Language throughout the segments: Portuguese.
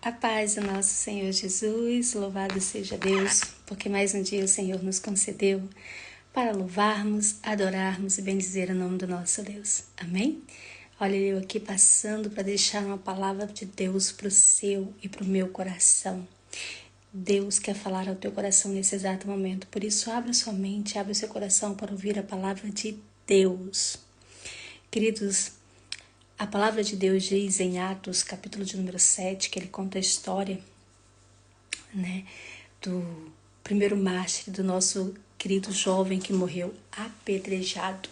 A paz do nosso Senhor Jesus, louvado seja Deus, porque mais um dia o Senhor nos concedeu para louvarmos, adorarmos e bendizer o nome do nosso Deus. Amém? Olha, eu aqui passando para deixar uma palavra de Deus para o seu e para o meu coração. Deus quer falar ao teu coração nesse exato momento, por isso abre sua mente, abre o seu coração para ouvir a palavra de Deus. Queridos, a palavra de Deus diz em Atos, capítulo de número 7, que ele conta a história, do primeiro mártir, do nosso querido jovem que morreu apedrejado.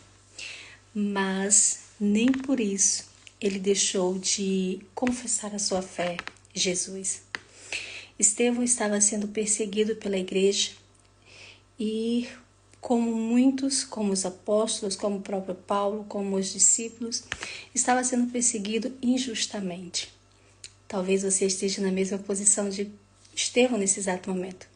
Mas nem por isso ele deixou de confessar a sua fé em Jesus. Estevão estava sendo perseguido pela igreja e como muitos, como os apóstolos, como o próprio Paulo, como os discípulos, estava sendo perseguido injustamente. Talvez você esteja na mesma posição de Estevão nesse exato momento.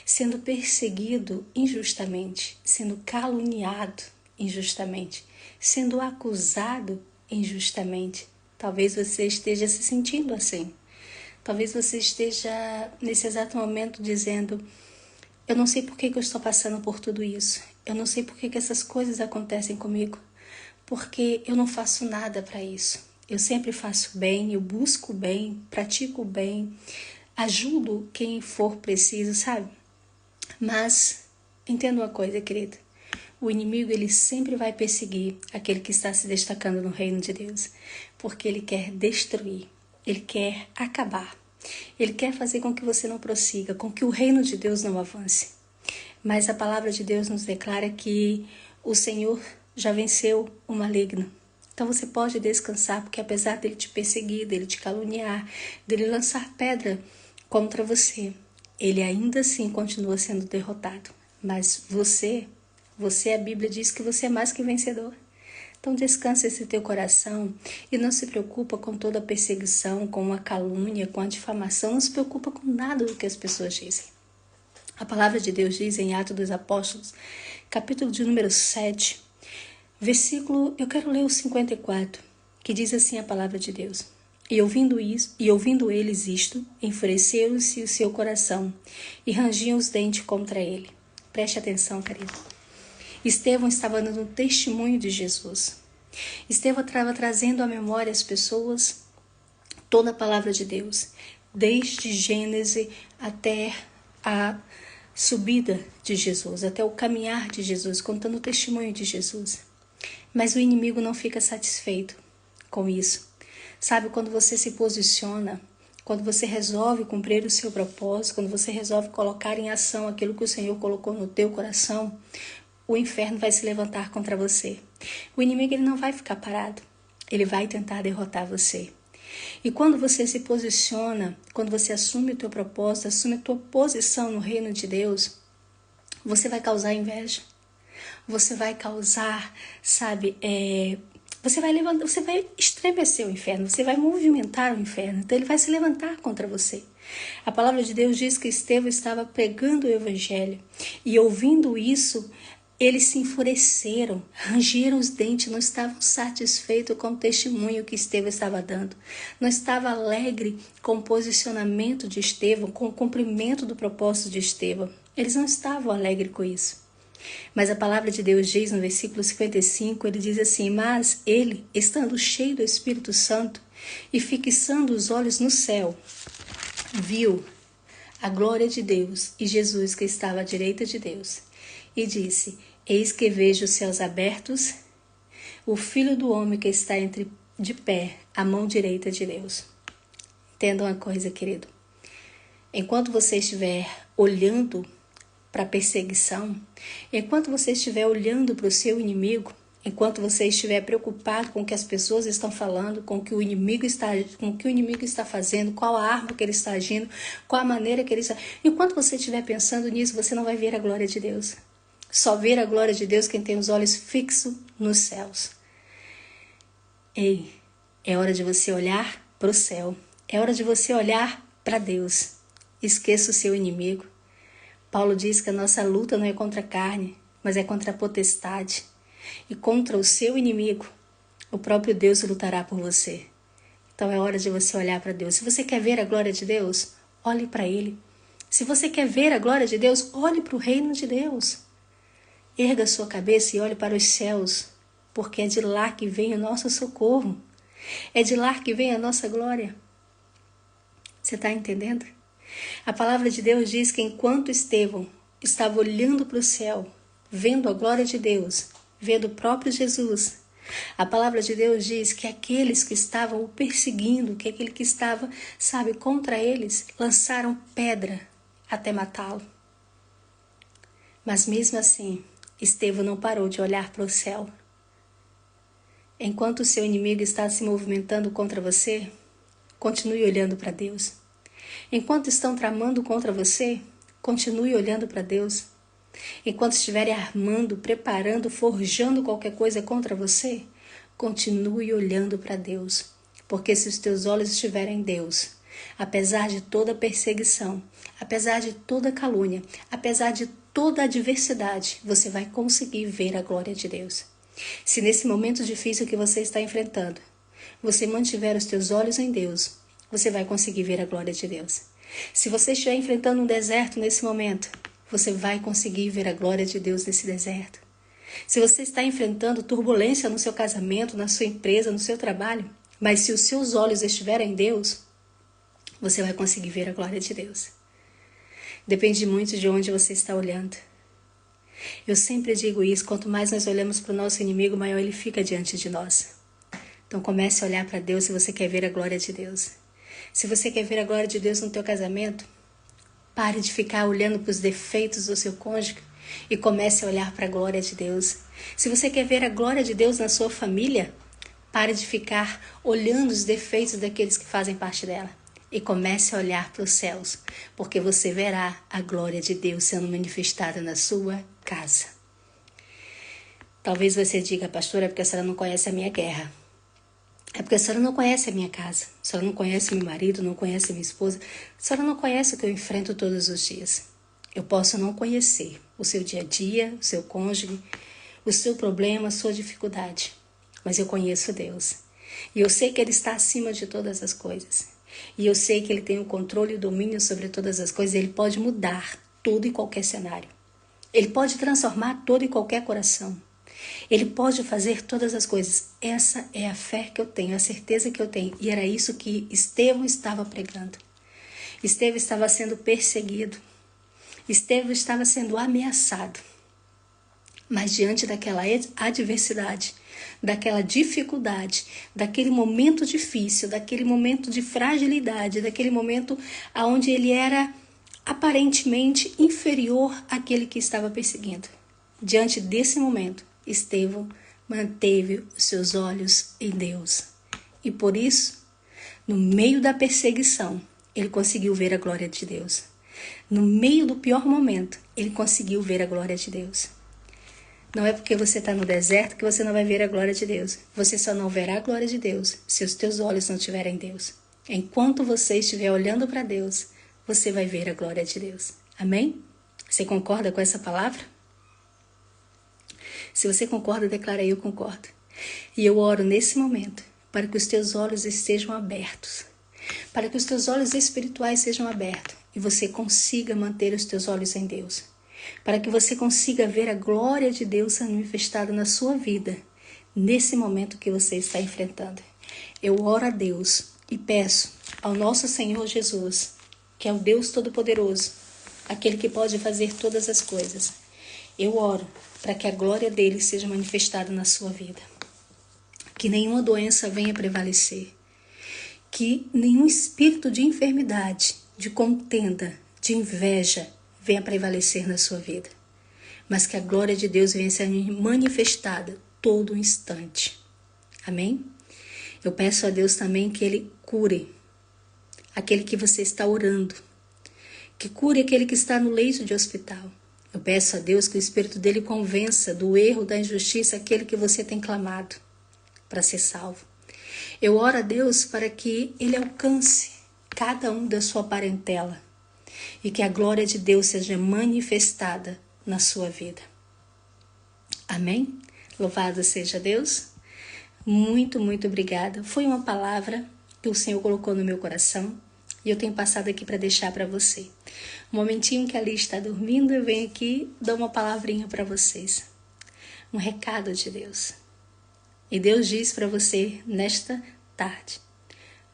Sendo perseguido injustamente, sendo caluniado injustamente, sendo acusado injustamente. Talvez você esteja se sentindo assim. Talvez você esteja nesse exato momento dizendo: eu não sei por que eu estou passando por tudo isso. Eu não sei por que essas coisas acontecem comigo. Porque eu não faço nada para isso. Eu sempre faço bem, eu busco bem, pratico bem, ajudo quem for preciso, sabe? Mas entenda uma coisa, querida. O inimigo, ele sempre vai perseguir aquele que está se destacando no reino de Deus. Porque ele quer destruir, ele quer acabar. Ele quer fazer com que você não prossiga, com que o reino de Deus não avance. Mas a palavra de Deus nos declara que o Senhor já venceu o maligno. Então você pode descansar, porque apesar dele te perseguir, dele te caluniar, dele lançar pedra contra você, ele ainda assim continua sendo derrotado. Mas você, a Bíblia diz que você é mais que vencedor. Então descansa esse teu coração e não se preocupa com toda a perseguição, com a calúnia, com a difamação. Não se preocupa com nada do que as pessoas dizem. A palavra de Deus diz em Atos dos Apóstolos, capítulo de número 7, versículo, eu quero ler o 54, que diz assim a palavra de Deus. E ouvindo eles isto, enfureceu-se o seu coração e rangiam os dentes contra ele. Preste atenção, querido. Estevão estava dando testemunho de Jesus. Estevão estava trazendo à memória às pessoas toda a palavra de Deus, desde Gênesis até a subida de Jesus, até o caminhar de Jesus, contando o testemunho de Jesus. Mas o inimigo não fica satisfeito com isso. Sabe, quando você se posiciona, quando você resolve cumprir o seu propósito, quando você resolve colocar em ação aquilo que o Senhor colocou no teu coração, o inferno vai se levantar contra você. O inimigo, ele não vai ficar parado. Ele vai tentar derrotar você. E quando você se posiciona, quando você assume o teu propósito, assume a tua posição no reino de Deus, você vai causar inveja. Você vai causar, você vai estremecer o inferno, você vai movimentar o inferno. Então ele vai se levantar contra você. A palavra de Deus diz que Estevão estava pregando o evangelho. E ouvindo isso, eles se enfureceram, rangiram os dentes, não estavam satisfeitos com o testemunho que Estevão estava dando. Não estava alegre com o posicionamento de Estevão, com o cumprimento do propósito de Estevão. Eles não estavam alegres com isso. Mas a palavra de Deus diz no versículo 55, ele diz assim: mas ele, estando cheio do Espírito Santo e fixando os olhos no céu, viu a glória de Deus e Jesus que estava à direita de Deus. E disse: eis que vejo os céus abertos, o Filho do Homem que está de pé, à mão direita de Deus. Entenda uma coisa, querido. Enquanto você estiver olhando para a perseguição, enquanto você estiver olhando para o seu inimigo, enquanto você estiver preocupado com o que as pessoas estão falando, com o que o inimigo está fazendo, qual a arma que ele está agindo, qual a maneira que ele está... Enquanto você estiver pensando nisso, você não vai ver a glória de Deus. Só ver a glória de Deus quem tem os olhos fixos nos céus. Ei, é hora de você olhar para o céu. É hora de você olhar para Deus. Esqueça o seu inimigo. Paulo diz que a nossa luta não é contra a carne, mas é contra a potestade. E contra o seu inimigo, o próprio Deus lutará por você. Então é hora de você olhar para Deus. Se você quer ver a glória de Deus, olhe para Ele. Se você quer ver a glória de Deus, olhe para o reino de Deus. Erga a sua cabeça e olhe para os céus, porque é de lá que vem o nosso socorro. É de lá que vem a nossa glória. Você está entendendo? A palavra de Deus diz que enquanto Estevão estava olhando para o céu, vendo a glória de Deus, vendo o próprio Jesus, a palavra de Deus diz que aqueles que estavam o perseguindo, que aquele que estava, contra eles, lançaram pedra até matá-lo. Mas mesmo assim, Estevão não parou de olhar para o céu. Enquanto o seu inimigo está se movimentando contra você, continue olhando para Deus. Enquanto estão tramando contra você, continue olhando para Deus. Enquanto estiverem armando, preparando, forjando qualquer coisa contra você, continue olhando para Deus. Porque se os teus olhos estiverem em Deus, apesar de toda perseguição, apesar de toda calúnia, apesar de toda adversidade, você vai conseguir ver a glória de Deus. Se nesse momento difícil que você está enfrentando, você mantiver os teus olhos em Deus, você vai conseguir ver a glória de Deus. Se você estiver enfrentando um deserto nesse momento, você vai conseguir ver a glória de Deus nesse deserto. Se você está enfrentando turbulência no seu casamento, na sua empresa, no seu trabalho, mas se os seus olhos estiverem em Deus, você vai conseguir ver a glória de Deus. Depende muito de onde você está olhando. Eu sempre digo isso, quanto mais nós olhamos para o nosso inimigo, maior ele fica diante de nós. Então comece a olhar para Deus se você quer ver a glória de Deus. Se você quer ver a glória de Deus no teu casamento, pare de ficar olhando para os defeitos do seu cônjuge e comece a olhar para a glória de Deus. Se você quer ver a glória de Deus na sua família, pare de ficar olhando os defeitos daqueles que fazem parte dela e comece a olhar para os céus, porque você verá a glória de Deus sendo manifestada na sua casa. Talvez você diga, pastora, é porque a senhora não conhece a minha guerra. É porque a senhora não conhece a minha casa. A senhora não conhece meu marido, não conhece minha esposa. A senhora não conhece o que eu enfrento todos os dias. Eu posso não conhecer o seu dia a dia, o seu cônjuge, o seu problema, a sua dificuldade. Mas eu conheço Deus. E eu sei que Ele está acima de todas as coisas. E eu sei que Ele tem o controle e o domínio sobre todas as coisas. Ele pode mudar todo e qualquer cenário. Ele pode transformar todo e qualquer coração. Ele pode fazer todas as coisas. Essa é a fé que eu tenho, a certeza que eu tenho. E era isso que Estevão estava pregando. Estevão estava sendo perseguido. Estevão estava sendo ameaçado. Mas diante daquela adversidade, daquela dificuldade, daquele momento difícil, daquele momento de fragilidade, daquele momento onde ele era aparentemente inferior àquele que estava perseguindo. Diante desse momento, Estevão manteve os seus olhos em Deus. E por isso, no meio da perseguição, ele conseguiu ver a glória de Deus. No meio do pior momento, ele conseguiu ver a glória de Deus. Não é porque você está no deserto que você não vai ver a glória de Deus. Você só não verá a glória de Deus se os teus olhos não estiverem em Deus. Enquanto você estiver olhando para Deus, você vai ver a glória de Deus. Amém? Você concorda com essa palavra? Se você concorda, declara aí, eu concordo. E eu oro nesse momento para que os teus olhos estejam abertos, para que os teus olhos espirituais sejam abertos e você consiga manter os teus olhos em Deus, para que você consiga ver a glória de Deus sendo manifestada na sua vida, nesse momento que você está enfrentando. Eu oro a Deus e peço ao nosso Senhor Jesus, que é o Deus Todo-Poderoso, aquele que pode fazer todas as coisas. Eu oro para que a glória dele seja manifestada na sua vida. Que nenhuma doença venha prevalecer. Que nenhum espírito de enfermidade, de contenda, de inveja venha prevalecer na sua vida. Mas que a glória de Deus venha ser manifestada todo instante. Amém? Eu peço a Deus também que Ele cure aquele que você está orando. Que cure aquele que está no leito de hospital. Eu peço a Deus que o Espírito dele convença do erro, da injustiça, aquele que você tem clamado para ser salvo. Eu oro a Deus para que Ele alcance cada um da sua parentela e que a glória de Deus seja manifestada na sua vida. Amém? Louvado seja Deus. Muito, muito obrigada. Foi uma palavra que o Senhor colocou no meu coração e eu tenho passado aqui para deixar para você. Um momentinho que ali está dormindo, eu venho aqui e dou uma palavrinha para vocês. Um recado de Deus. E Deus diz para você nesta tarde: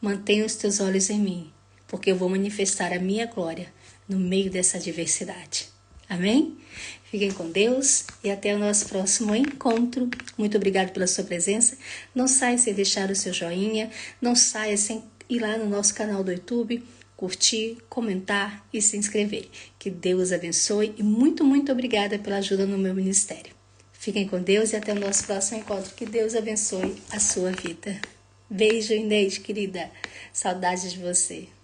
mantenha os teus olhos em mim, porque eu vou manifestar a minha glória no meio dessa adversidade. Amém? Fiquem com Deus e até o nosso próximo encontro. Muito obrigado pela sua presença. Não saia sem deixar o seu joinha, não saia sem ir lá no nosso canal do YouTube, curtir, comentar e se inscrever. Que Deus abençoe e muito obrigada pela ajuda no meu ministério. Fiquem com Deus e até o nosso próximo encontro. Que Deus abençoe a sua vida. Beijo, Inês, querida. Saudades de você.